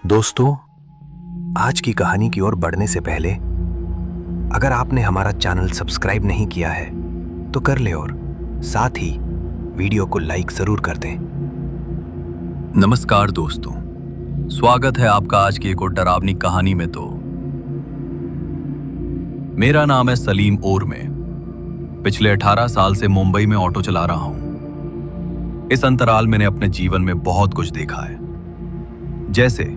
दोस्तों, आज की कहानी की ओर बढ़ने से पहले अगर आपने हमारा चैनल सब्सक्राइब नहीं किया है तो कर ले और साथ ही वीडियो को लाइक जरूर कर दें। नमस्कार दोस्तों, स्वागत है आपका आज की एक और डरावनी कहानी में। तो मेरा नाम है सलीम ओरमे। पिछले 18 साल से मुंबई में ऑटो चला रहा हूं। इस अंतराल मैंने अपने जीवन में बहुत कुछ देखा है, जैसे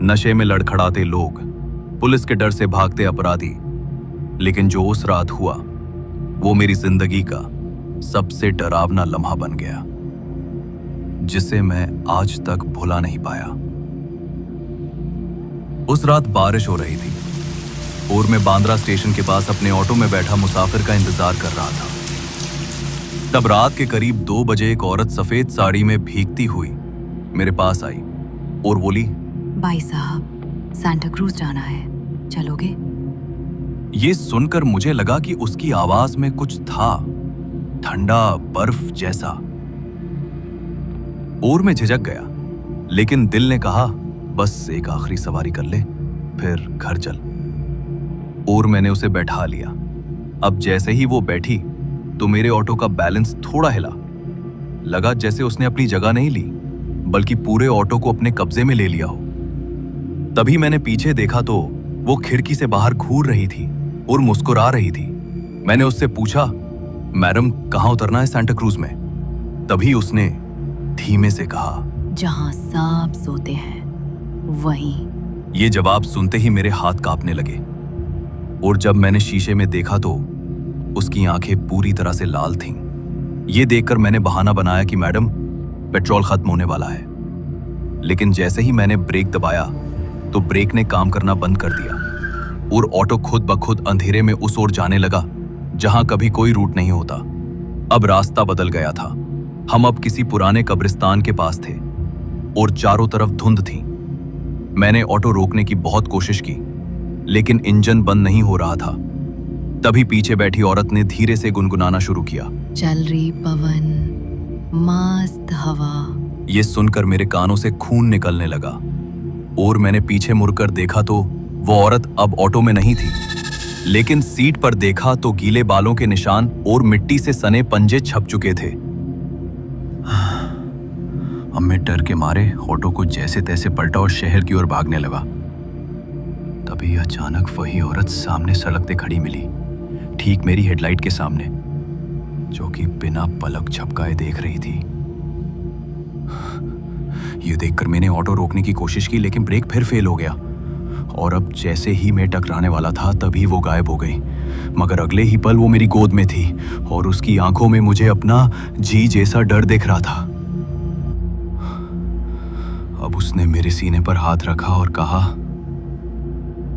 नशे में लड़खड़ाते लोग, पुलिस के डर से भागते अपराधी। लेकिन जो उस रात हुआ वो मेरी जिंदगी का सबसे डरावना लम्हा बन गया, जिसे मैं आज तक भुला नहीं पाया। उस रात बारिश हो रही थी और मैं बांद्रा स्टेशन के पास अपने ऑटो में बैठा मुसाफिर का इंतजार कर रहा था। तब रात के करीब 2 बजे एक औरत सफेद साड़ी में भीगती हुई मेरे पास आई और बोली, भाई साहब, सांता क्रूज जाना है, चलोगे? ये सुनकर मुझे लगा कि उसकी आवाज में कुछ था, ठंडा बर्फ जैसा। और मैं झिझक गया, लेकिन दिल ने कहा, बस एक आखिरी सवारी कर ले, फिर घर चल। और मैंने उसे बैठा लिया। अब जैसे ही वो बैठी तो मेरे ऑटो का बैलेंस थोड़ा हिला। लगा जैसे उसने अपनी जगह नहीं ली, बल्कि पूरे ऑटो को अपने कब्जे में ले लिया हो। तभी मैंने पीछे देखा तो वो खिड़की से बाहर घूर रही थी और मुस्कुरा रही थी। मैंने उससे पूछा, मैडम कहाँ उतरना है सांता क्रूज में? तभी उसने धीमे से कहा, जहां सांप सोते हैं वहीं। ये जवाब सुनते ही मेरे हाथ कांपने लगे और जब मैंने शीशे में देखा तो उसकी आंखें पूरी तरह से लाल थीं। ये देखकर मैंने बहाना बनाया कि मैडम पेट्रोल खत्म होने वाला है। लेकिन जैसे ही मैंने ब्रेक दबाया तो ब्रेक ने काम करना बंद कर दिया और ऑटो खुद ब खुद अंधेरे में उस ओर जाने लगा जहां कभी कोई रूट नहीं होता। अब रास्ता बदल गया था। हम अब किसी पुराने कब्रिस्तान के पास थे और चारों तरफ धुंध थी। मैंने ऑटो रोकने की बहुत कोशिश की, लेकिन इंजन बंद नहीं हो रहा था। तभी पीछे बैठी औरत ने धीरे से गुनगुनाना शुरू किया, चल रही पवन, मस्त हवा। ये सुनकर मेरे कानों से खून निकलने लगा और मैंने पीछे मुड़कर देखा तो वो औरत अब ऑटो में नहीं थी, लेकिन सीट पर देखा तो गीले बालों के निशान और मिट्टी से सने पंजे छप चुके थे। अब मैं डर के मारे ऑटो को जैसे तैसे पलटा और शहर की ओर भागने लगा। तभी अचानक वही औरत सामने सड़क पे खड़ी मिली, ठीक मेरी हेडलाइट के सामने, जो कि बिना पलक झपकाए देख रही थी। ये देखकर मैंने ऑटो रोकने की कोशिश की, लेकिन ब्रेक फिर फेल हो गया और अब जैसे ही मैं टकराने वाला था तभी वो गायब हो गई। मगर अगले ही पल वो मेरी गोद में थी और उसकी आंखों में मुझे अपना जी जैसा डर दिख रहा था। अब उसने मेरे सीने पर हाथ रखा और कहा,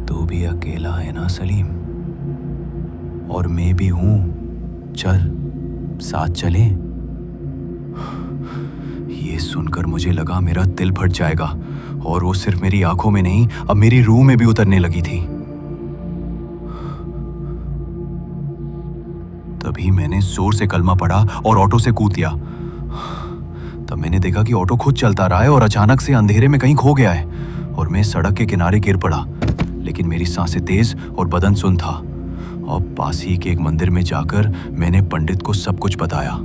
तू भी अकेला है ना सलीम? और मैं भी हूं, चल साथ चलें। ये सुनकर मुझे लगा मेरा दिल फट जाएगा और वो सिर्फ मेरी आंखों में नहीं, अब मेरी रूह में भी उतरने लगी थी। तभी मैंने जोर से कलमा पढ़ा और ऑटो से कूद दिया। तब मैंने देखा कि ऑटो खुद चलता रहा है और अचानक से अंधेरे में कहीं खो गया है और मैं सड़क के किनारे गिर पड़ा। लेकिन मेरी सांसें तेज और बदन सुन्न था। और पास ही के एक मंदिर में जाकर मैंने पंडित को सब कुछ बताया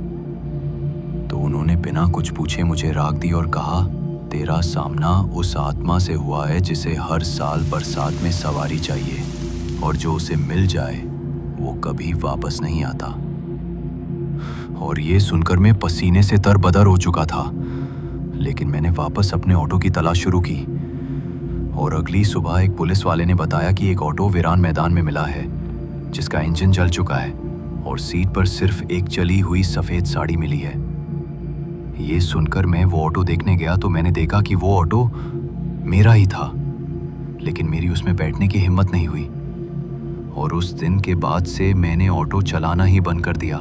तो उन्होंने बिना कुछ पूछे मुझे राग दी और कहा, तेरा सामना उस आत्मा से हुआ है जिसे हर साल बरसात में सवारी चाहिए और जो उसे मिल जाए वो कभी वापस नहीं आता। और ये सुनकर मैं पसीने से तरबतर हो चुका था, लेकिन मैंने वापस अपने ऑटो की तलाश शुरू की। और अगली सुबह एक पुलिस वाले ने बताया कि एक ऑटो वीरान मैदान में मिला है जिसका इंजन जल चुका है और सीट पर सिर्फ एक जली हुई सफेद साड़ी मिली है। ये सुनकर मैं वो ऑटो देखने गया तो मैंने देखा कि वो ऑटो मेरा ही था, लेकिन मेरी उसमें बैठने की हिम्मत नहीं हुई। और उस दिन के बाद से मैंने ऑटो चलाना ही बंद कर दिया।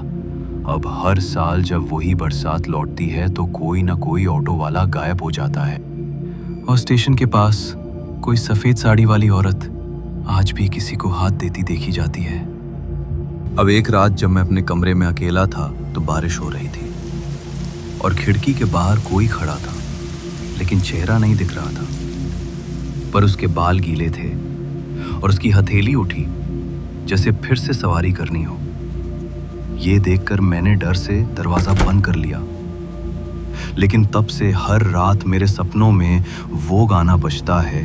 अब हर साल जब वही बरसात लौटती है तो कोई ना कोई ऑटो वाला गायब हो जाता है और स्टेशन के पास कोई सफेद साड़ी वाली औरत आज भी किसी को हाथ देती देखी जाती है। अब एक रात जब मैं अपने कमरे में अकेला था तो बारिश हो रही थी और खिड़की के बाहर कोई खड़ा था, लेकिन चेहरा नहीं दिख रहा था। पर उसके बाल गीले थे और उसकी हथेली उठी जैसे फिर से सवारी करनी हो। ये देखकर मैंने डर से दरवाजा बंद कर लिया। लेकिन तब से हर रात मेरे सपनों में वो गाना बजता है,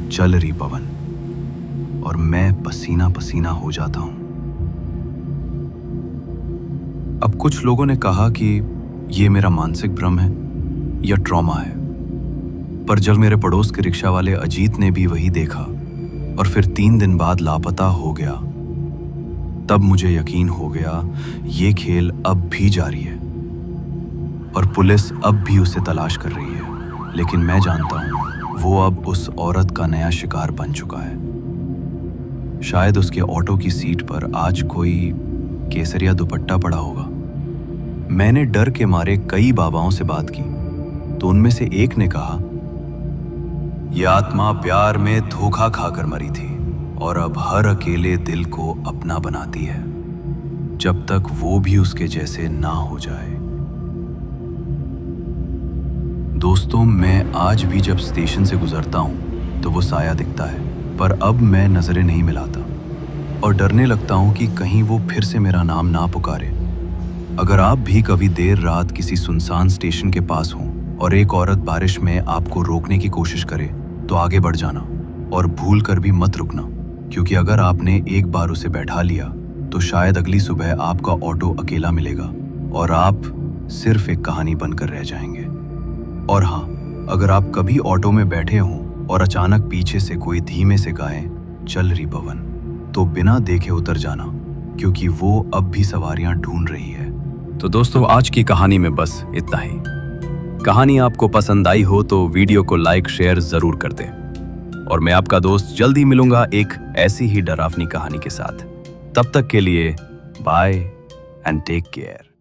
चल रही पवन, और मैं पसीना पसीना हो जाता हूं। अब कुछ लोगों ने कहा कि ये मेरा मानसिक भ्रम है या ट्रॉमा है, पर जब मेरे पड़ोस के रिक्शा वाले अजीत ने भी वही देखा और फिर 3 दिन बाद लापता हो गया, तब मुझे यकीन हो गया ये खेल अब भी जारी है और पुलिस अब भी उसे तलाश कर रही है। लेकिन मैं जानता हूं वो अब उस औरत का नया शिकार बन चुका है। शायद उसके ऑटो की सीट पर आज कोई केसरिया दुपट्टा पड़ा होगा। मैंने डर के मारे कई बाबाओं से बात की तो उनमें से एक ने कहा, यह आत्मा प्यार में धोखा खाकर मरी थी और अब हर अकेले दिल को अपना बनाती है, जब तक वो भी उसके जैसे ना हो जाए। दोस्तों, मैं आज भी जब स्टेशन से गुजरता हूं तो वो साया दिखता है, पर अब मैं नजरें नहीं मिलाता और डरने लगता हूं कि कहीं वो फिर से मेरा नाम ना पुकारे। अगर आप भी कभी देर रात किसी सुनसान स्टेशन के पास हों और एक औरत बारिश में आपको रोकने की कोशिश करे तो आगे बढ़ जाना और भूल कर भी मत रुकना, क्योंकि अगर आपने एक बार उसे बैठा लिया तो शायद अगली सुबह आपका ऑटो अकेला मिलेगा और आप सिर्फ एक कहानी बनकर रह जाएंगे। और हाँ, अगर आप कभी ऑटो में बैठे हों और अचानक पीछे से कोई धीमे से गाए चल रही पवन, तो बिना देखे उतर जाना, क्योंकि वो अब भी सवारियां ढूंढ रही है। तो दोस्तों, आज की कहानी में बस इतना ही। कहानी आपको पसंद आई हो तो वीडियो को लाइक शेयर जरूर कर दें और मैं आपका दोस्त जल्दी मिलूंगा एक ऐसी ही डरावनी कहानी के साथ। तब तक के लिए बाय एंड टेक केयर।